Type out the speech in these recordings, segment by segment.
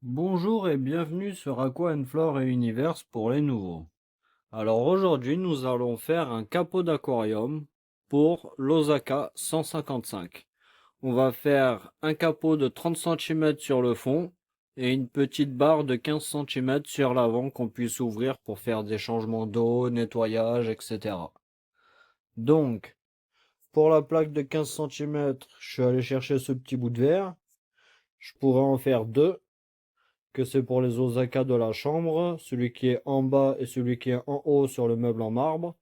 Bonjour et bienvenue sur Aqua Flore et Universe pour les nouveaux. Alors aujourd'hui nous allons faire un capot d'aquarium pour l'Osaka 155. On va faire un capot de 30 cm sur le fond et une petite barre de 15 cm sur l'avant qu'on puisse ouvrir pour faire des changements d'eau, nettoyage, etc. Donc pour la plaque de 15 cm, je suis allé chercher ce petit bout de verre. Je pourrais en faire deux, que c'est pour les Osaka de la chambre, celui qui est en bas et celui qui est en haut sur le meuble en marbre.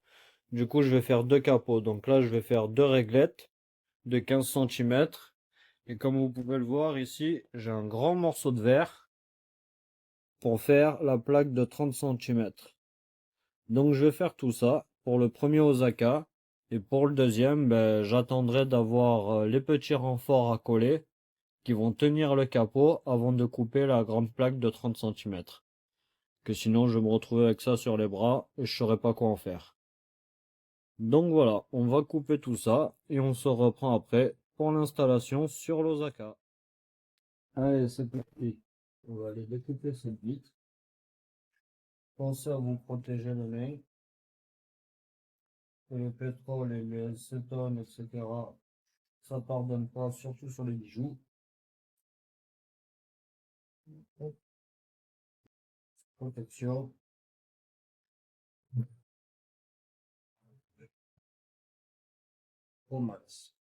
Du coup, je vais faire deux capots. Donc là, je vais faire deux réglettes de 15 cm. Et comme vous pouvez le voir ici, j'ai un grand morceau de verre pour faire la plaque de 30 cm. Donc je vais faire tout ça pour le premier Osaka. Et pour le deuxième, ben, j'attendrai d'avoir les petits renforts à coller qui vont tenir le capot avant de couper la grande plaque de 30 cm. Que sinon je vais me retrouver avec ça sur les bras et je saurais pas quoi en faire. Donc voilà, on va couper tout ça et on se reprend après pour l'installation sur l'Osaka. Allez, c'est parti. On va aller découper cette vitre. Pensez à vous protéger les mains, que le pétrole et les acétones, etc. Ça pardonne pas, surtout sur les bijoux. Hop, protection. Au max.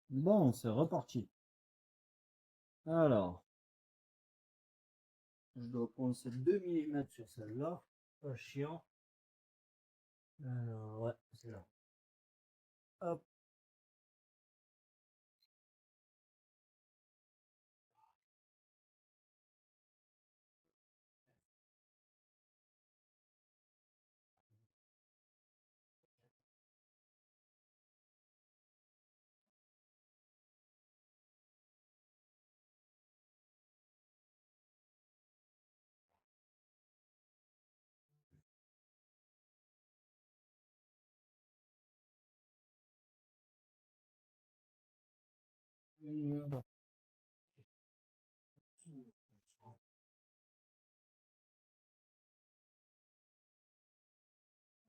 Bon, c'est reparti. Alors, je dois penser 2 mm sur celle-là. Pas chiant. Alors, ouais, c'est là. Hop.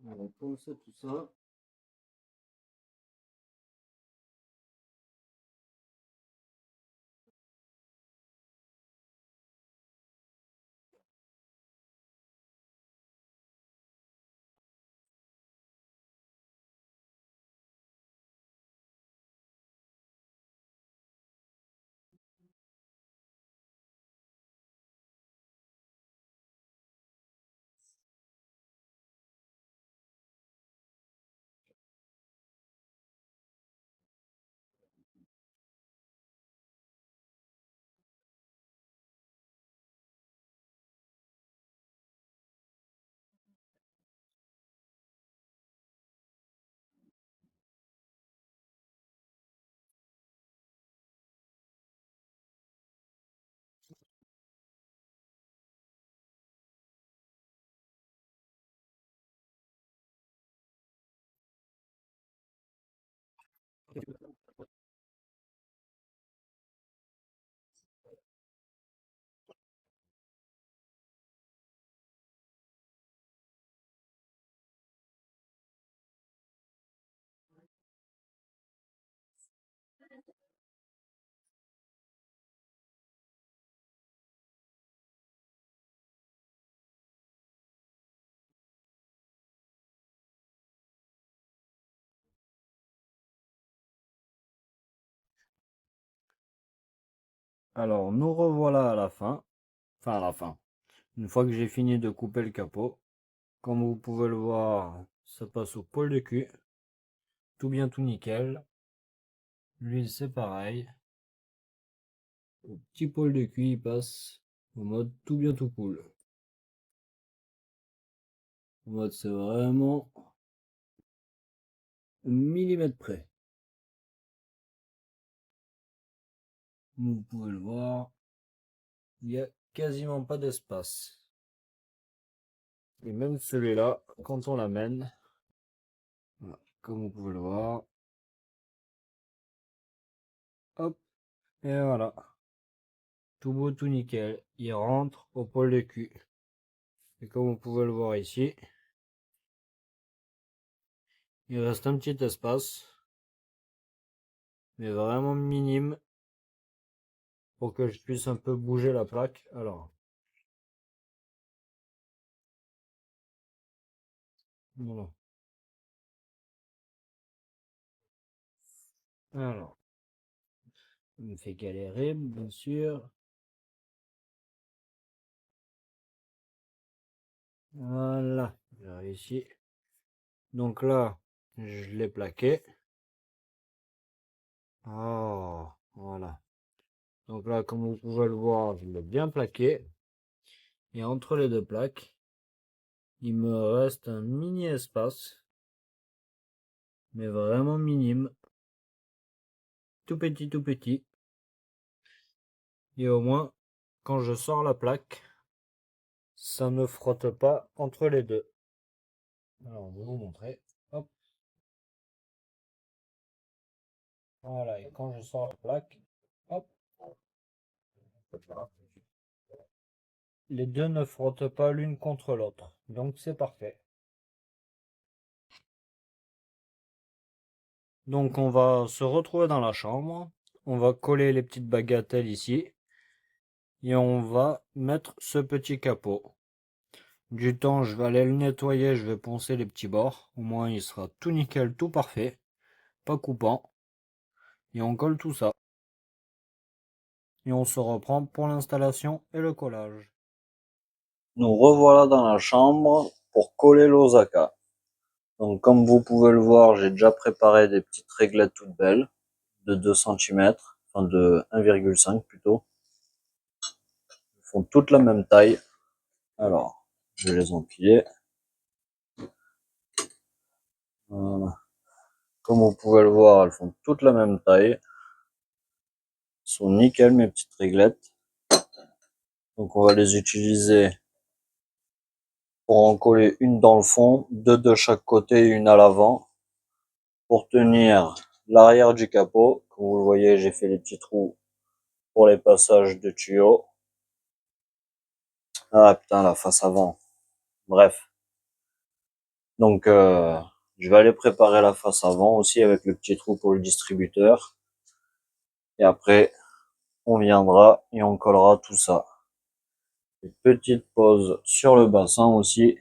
On va poncer tout ça. Alors, nous revoilà à la fin. Enfin, à la fin. Une fois que j'ai fini de couper le capot. Comme vous pouvez le voir, ça passe au poil de cul. Tout bien, tout nickel. L'huile, c'est pareil. Le petit poil de cul, il passe au mode tout bien, tout cool. En mode, c'est vraiment au millimètre près. Vous pouvez le voir, il n'y a quasiment pas d'espace. Et même celui-là, quand on l'amène, voilà, comme vous pouvez le voir, hop, et voilà. Tout beau, tout nickel. Il rentre au poil de cul. Et comme vous pouvez le voir ici, il reste un petit espace, mais vraiment minime, pour que je puisse un peu bouger la plaque. Alors, voilà. Alors, il me fait galérer, bien sûr. Voilà, j'ai réussi. Donc là, je l'ai plaqué. Oh, voilà. Donc là, comme vous pouvez le voir, je l'ai bien plaqué. Et entre les deux plaques, il me reste un mini espace, mais vraiment minime. Tout petit, tout petit. Et au moins, quand je sors la plaque, ça ne frotte pas entre les deux. Alors, je vais vous montrer. Hop. Voilà, et quand je sors la plaque, hop, les deux ne frottent pas l'une contre l'autre. Donc c'est parfait. Donc on va se retrouver dans la chambre. On va coller les petites bagatelles ici. Et on va mettre ce petit capot. Du temps, je vais aller le nettoyer, je vais poncer les petits bords. Au moins, il sera tout nickel, tout parfait. Pas coupant. Et on colle tout ça. Et on se reprend pour l'installation et le collage. Nous revoilà dans la chambre pour coller l'Osaka. Donc comme vous pouvez le voir, j'ai déjà préparé des petites réglettes toutes belles de 2 cm, enfin de 1,5 plutôt. Elles font toutes la même taille. Alors, je vais les empiler. Voilà. Comme vous pouvez le voir, elles font toutes la même taille. Elles sont nickel mes petites réglettes. Donc on va les utiliser pour en coller une dans le fond, deux de chaque côté et une à l'avant. Pour tenir l'arrière du capot, comme vous le voyez, j'ai fait les petits trous pour les passages de tuyaux. Ah putain, la face avant. Bref. Donc je vais aller préparer la face avant aussi avec le petit trou pour le distributeur. Et après, on viendra et on collera tout ça. Une petite pause sur le bassin aussi.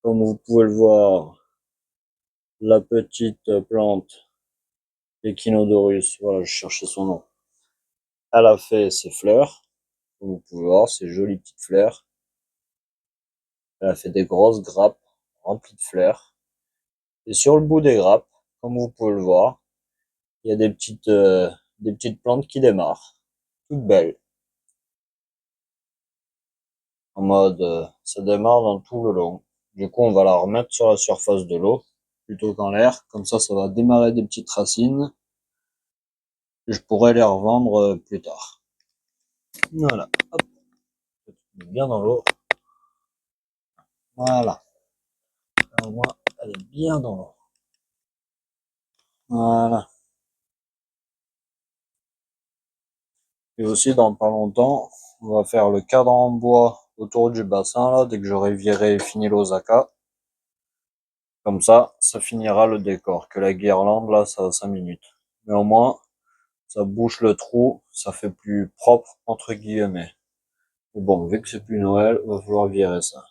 Comme vous pouvez le voir, la petite plante Echinodorus, voilà, je cherchais son nom. Elle a fait ses fleurs. Comme vous pouvez voir, ces jolies petites fleurs. Elle a fait des grosses grappes remplies de fleurs. Et sur le bout des grappes, comme vous pouvez le voir, il y a des petites plantes qui démarrent. Toutes belles. En mode, ça démarre dans tout le long. Du coup, on va la remettre sur la surface de l'eau plutôt qu'en l'air. Comme ça va démarrer des petites racines. Et je pourrai les revendre plus tard. Voilà. Hop. Bien dans l'eau. Voilà. Au moins, elle est bien dans l'eau. Voilà. Et aussi, dans pas longtemps, on va faire le cadre en bois autour du bassin, là, dès que j'aurai viré et fini l'osaka. Comme ça finira le décor. Que la guirlande, là, ça a 5 minutes. Mais au moins, ça bouche le trou, ça fait plus propre, entre guillemets. Mais bon, vu que c'est plus Noël, va falloir virer ça.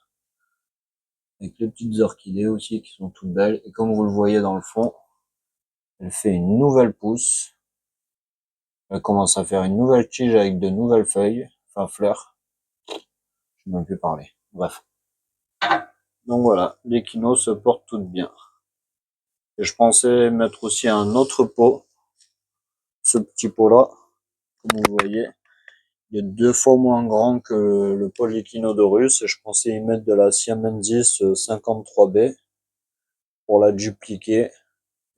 Avec les petites orchidées aussi, qui sont toutes belles. Et comme vous le voyez dans le fond, elle fait une nouvelle pousse. Elle commence à faire une nouvelle tige avec de nouvelles feuilles, enfin fleurs. Je ne peux même plus parler. Bref. Donc voilà, les quinos se portent toutes bien. Et je pensais mettre aussi un autre pot, ce petit pot-là, comme vous voyez. Il est 2 fois moins grand que le pot Echinodorus et je pensais y mettre de la Siamensis 53B pour la dupliquer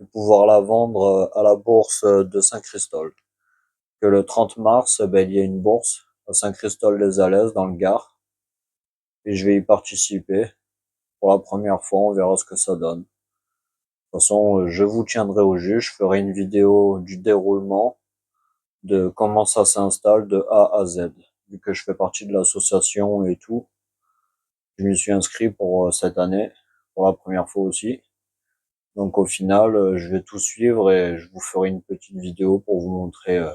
et pouvoir la vendre à la bourse de Saint-Christol. Que le 30 mars, il y a une bourse à Saint-Christol-les-Alès dans le Gard et je vais y participer pour la première fois, on verra ce que ça donne. De toute façon, je vous tiendrai au jus, je ferai une vidéo du déroulement, de comment ça s'installe de A à Z. Vu que je fais partie de l'association et tout, je m'y suis inscrit pour cette année, pour la première fois aussi. Donc au final, je vais tout suivre et je vous ferai une petite vidéo pour vous montrer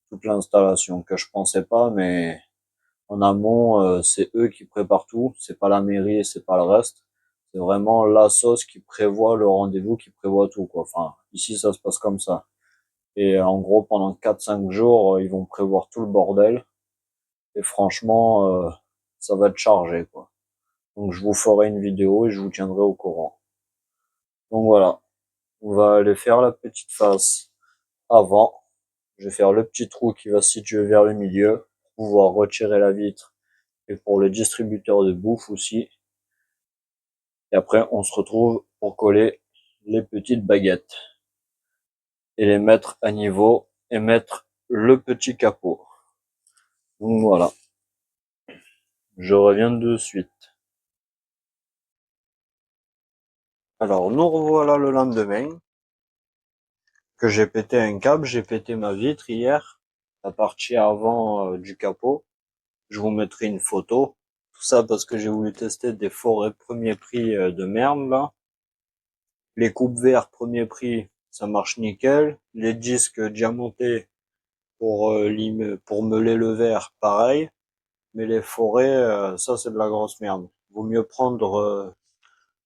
toute l'installation que je pensais pas, mais en amont, c'est eux qui préparent tout, c'est pas la mairie et c'est pas le reste. C'est vraiment l'assos qui prévoit le rendez-vous, qui prévoit tout, quoi. Enfin, ici, ça se passe comme ça. Et en gros, pendant 4-5 jours, ils vont prévoir tout le bordel. Et franchement, ça va être chargé, quoi. Donc je vous ferai une vidéo et je vous tiendrai au courant. Donc voilà, on va aller faire la petite face avant. Je vais faire le petit trou qui va se situer vers le milieu pour pouvoir retirer la vitre et pour le distributeur de bouffe aussi. Et après, on se retrouve pour coller les petites baguettes et les mettre à niveau et mettre le petit capot. Donc voilà, je reviens de suite. Alors nous revoilà le lendemain, que j'ai pété un câble, j'ai pété ma vitre hier, la partie avant du capot. Je vous mettrai une photo. Tout ça parce que j'ai voulu tester des forêts premier prix de merde là. Les coupes verts premier prix, ça marche nickel. Les disques diamantés pour meuler le verre, pareil. Mais les forêts, ça c'est de la grosse merde. Vaut mieux prendre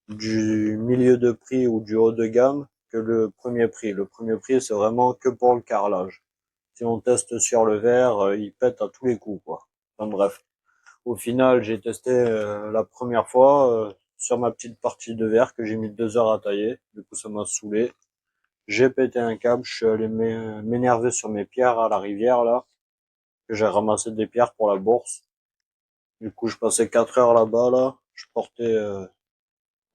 du milieu de prix ou du haut de gamme que le premier prix. Le premier prix, c'est vraiment que pour le carrelage. Si on teste sur le verre, il pète à tous les coups, quoi. Enfin bref. Au final, j'ai testé la première fois sur ma petite partie de verre que j'ai mis 2 heures à tailler. Du coup, ça m'a saoulé. J'ai pété un câble, je suis allé m'énerver sur mes pierres à la rivière, là, que j'ai ramassé des pierres pour la bourse. Du coup, je passais 4 heures là-bas, là. Je portais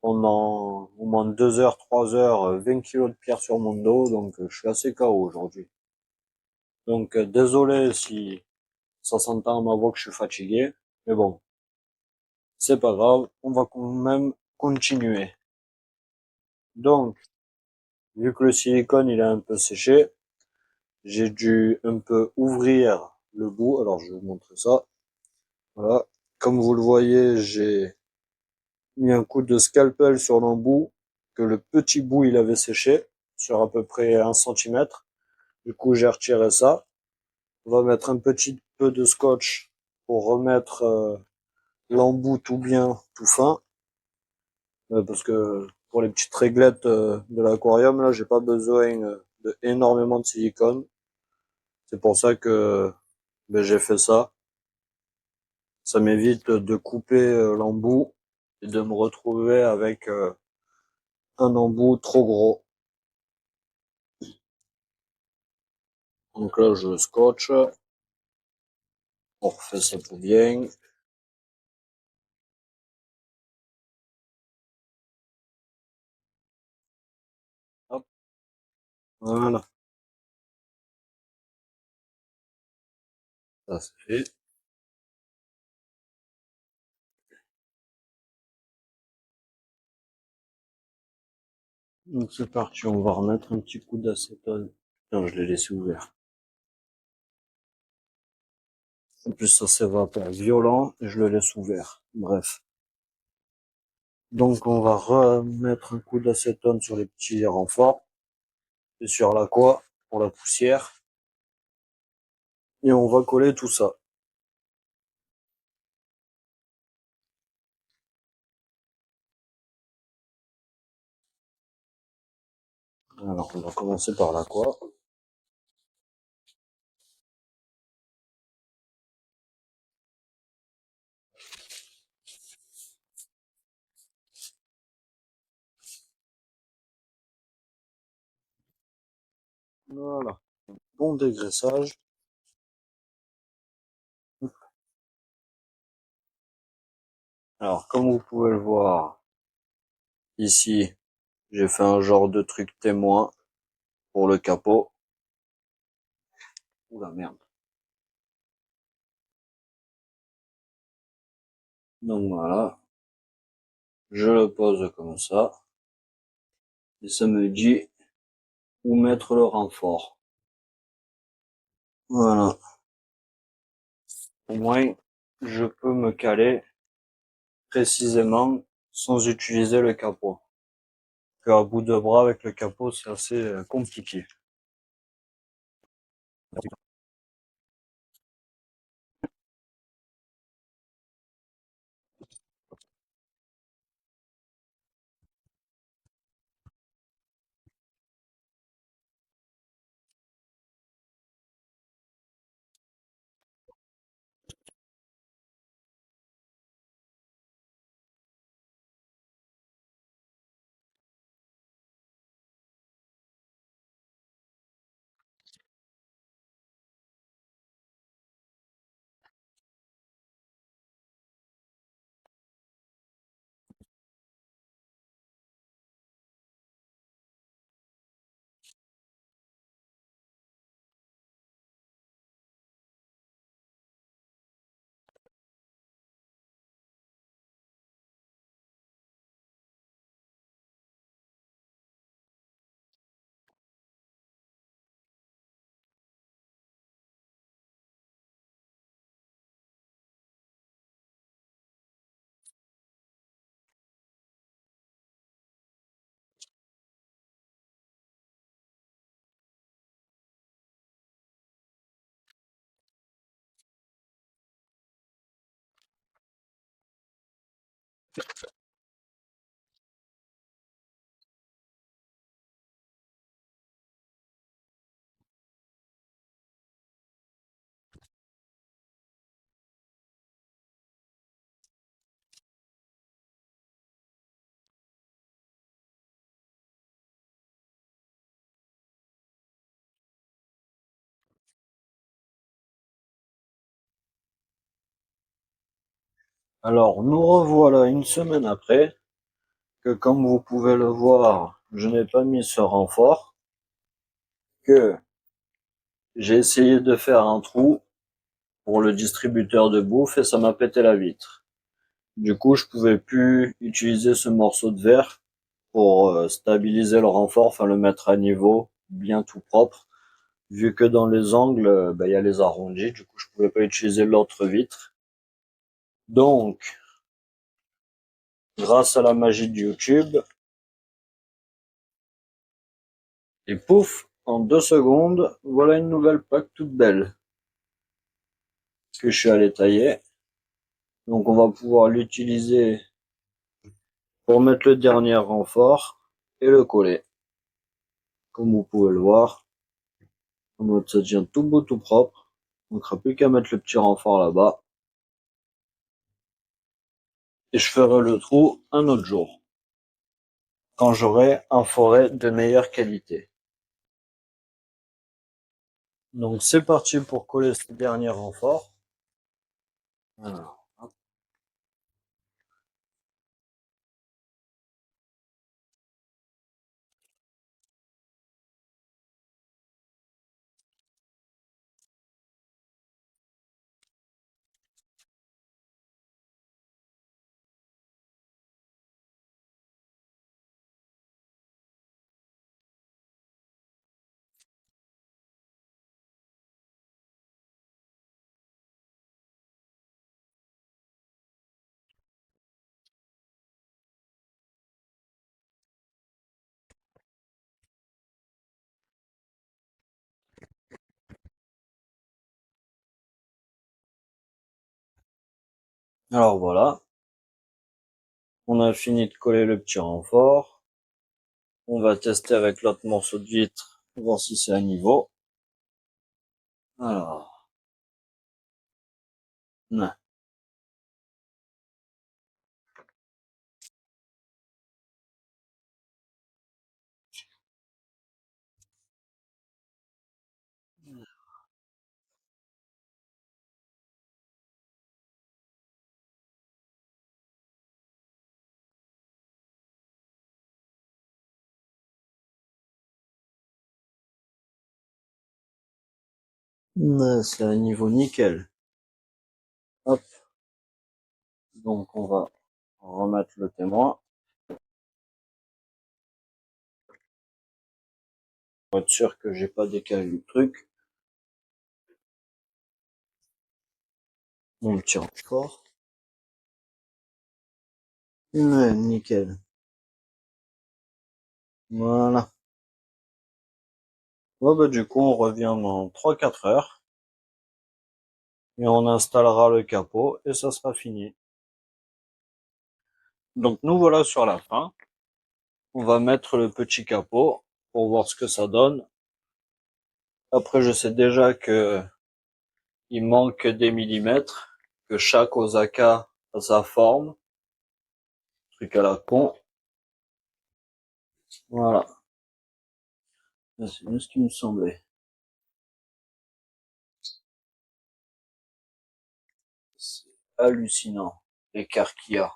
pendant au moins 2 heures, 3 heures, 20 kilos de pierres sur mon dos, donc je suis assez KO aujourd'hui. Donc désolé si ça s'entend à ma voix que je suis fatigué, mais bon, c'est pas grave, on va quand même continuer. Donc, vu que le silicone il est un peu séché, j'ai dû un peu ouvrir le bout, alors je vais vous montrer ça. Voilà, comme vous le voyez, j'ai mis un coup de scalpel sur l'embout, que le petit bout il avait séché sur à peu près 1 cm. Du coup, j'ai retiré ça. On va mettre un petit peu de scotch pour remettre l'embout tout bien, tout fin. Parce que pour les petites réglettes de l'aquarium, là, j'ai pas besoin de énormément de silicone. C'est pour ça que j'ai fait ça. Ça m'évite de couper l'embout et de me retrouver avec un embout trop gros. Donc là, je scotche. On refait ça tout bien. Hop, voilà, ça c'est fait. Donc c'est parti, on va remettre un petit coup d'acétone. Putain, je l'ai laissé ouvert. En plus, ça s'évapore violent et je le laisse ouvert. Bref. Donc on va remettre un coup d'acétone sur les petits renforts et sur l'aqua pour la poussière. Et on va coller tout ça. Alors on va commencer par l'aqua. Voilà. Bon dégraissage. Alors comme vous pouvez le voir ici, j'ai fait un genre de truc témoin pour le capot. Oula merde. Donc voilà, je le pose comme ça. Et ça me dit où mettre le renfort. Voilà. Au moins, je peux me caler précisément sans utiliser le capot. À bout de bras avec le capot, c'est assez compliqué. Alors, nous revoilà une semaine après, que comme vous pouvez le voir, je n'ai pas mis ce renfort, que j'ai essayé de faire un trou pour le distributeur de bouffe et ça m'a pété la vitre. Du coup, je pouvais plus utiliser ce morceau de verre pour stabiliser le renfort, enfin le mettre à niveau, bien tout propre, vu que dans les angles, il y a les arrondis, du coup je pouvais pas utiliser l'autre vitre. Donc, grâce à la magie de YouTube. Et pouf, en 2 secondes, voilà une nouvelle plaque toute belle que je suis allé tailler. Donc on va pouvoir l'utiliser pour mettre le dernier renfort et le coller. Comme vous pouvez le voir, en mode ça devient tout beau, tout propre. On n'aura plus qu'à mettre le petit renfort là-bas. Et je ferai le trou un autre jour, quand j'aurai un forêt de meilleure qualité. Donc c'est parti pour coller ce dernier renfort. Voilà. Alors voilà, on a fini de coller le petit renfort. On va tester avec l'autre morceau de vitre, voir si c'est à niveau. Alors, non. C'est à niveau nickel. Hop, donc on va remettre le témoin pour être sûr que j'ai pas décalé le truc. Mon petit renfort. Ouais, nickel. Voilà. Ouais, bah, du coup, on revient dans 3-4 heures et on installera le capot et ça sera fini. Donc, nous voilà sur la fin. On va mettre le petit capot pour voir ce que ça donne. Après, je sais déjà que il manque des millimètres, que chaque Osaka a sa forme. Truc à la con. Voilà. C'est bien ce qui me semblait. C'est hallucinant, l'écart qu'il y a.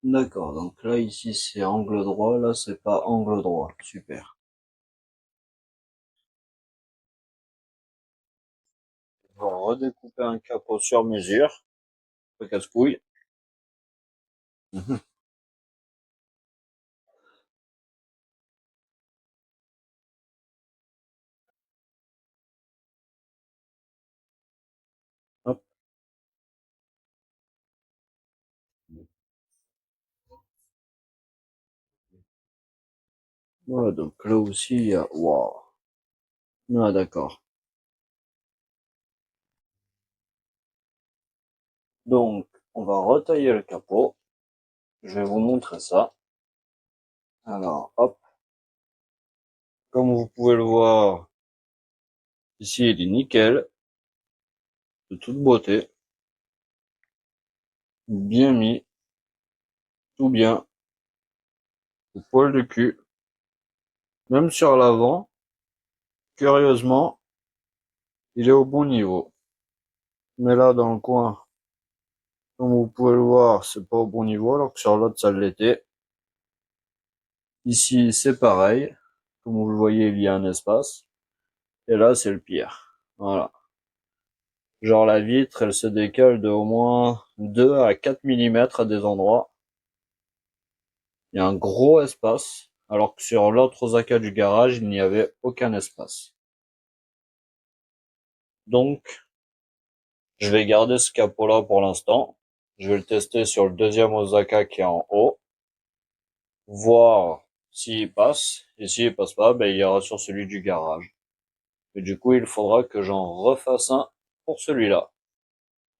D'accord, donc là, ici, c'est angle droit, là, c'est pas angle droit. Super. On va redécouper un capot sur mesure. Pas casse-couille. Mhm. Hop. Voilà, donc là aussi, il y a... Waouh. Ah, d'accord. Donc, on va retailler le capot. Je vais vous montrer ça. Alors, hop. Comme vous pouvez le voir, ici, il est nickel. De toute beauté. Bien mis. Tout bien. Au poil de cul. Même sur l'avant, curieusement, il est au bon niveau. Mais là, dans le coin, comme vous pouvez le voir, c'est pas au bon niveau, alors que sur l'autre, ça l'était. Ici, c'est pareil. Comme vous le voyez, il y a un espace. Et là, c'est le pire. Voilà. Genre, la vitre, elle se décale de au moins 2 à 4 millimètres à des endroits. Il y a un gros espace. Alors que sur l'autre Osaka du garage, il n'y avait aucun espace. Donc, Je vais garder ce capot là pour l'instant. Je vais le tester sur le deuxième Osaka qui est en haut. Voir s'il passe. Et s'il passe pas, ben, il ira sur celui du garage. Et du coup, il faudra que j'en refasse un pour celui-là.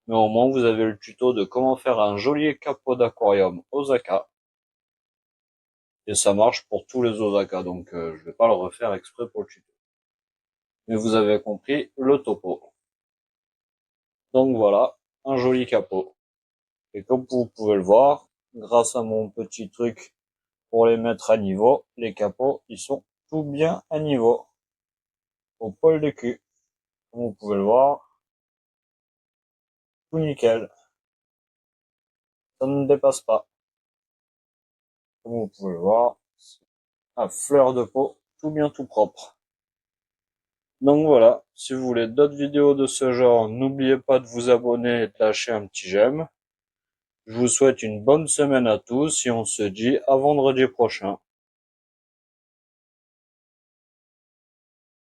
Mais au moins, vous avez le tuto de comment faire un joli capot d'aquarium Osaka. Et ça marche pour tous les Osaka, donc je vais pas le refaire exprès pour le tuto. Mais vous avez compris le topo. Donc voilà, un joli capot. Et comme vous pouvez le voir, grâce à mon petit truc pour les mettre à niveau, les capots, ils sont tout bien à niveau. Au poil de cul. Comme vous pouvez le voir, tout nickel. Ça ne dépasse pas. Comme vous pouvez le voir, à fleur de peau, tout bien tout propre. Donc voilà, si vous voulez d'autres vidéos de ce genre, n'oubliez pas de vous abonner et de lâcher un petit j'aime. Je vous souhaite une bonne semaine à tous et on se dit à vendredi prochain.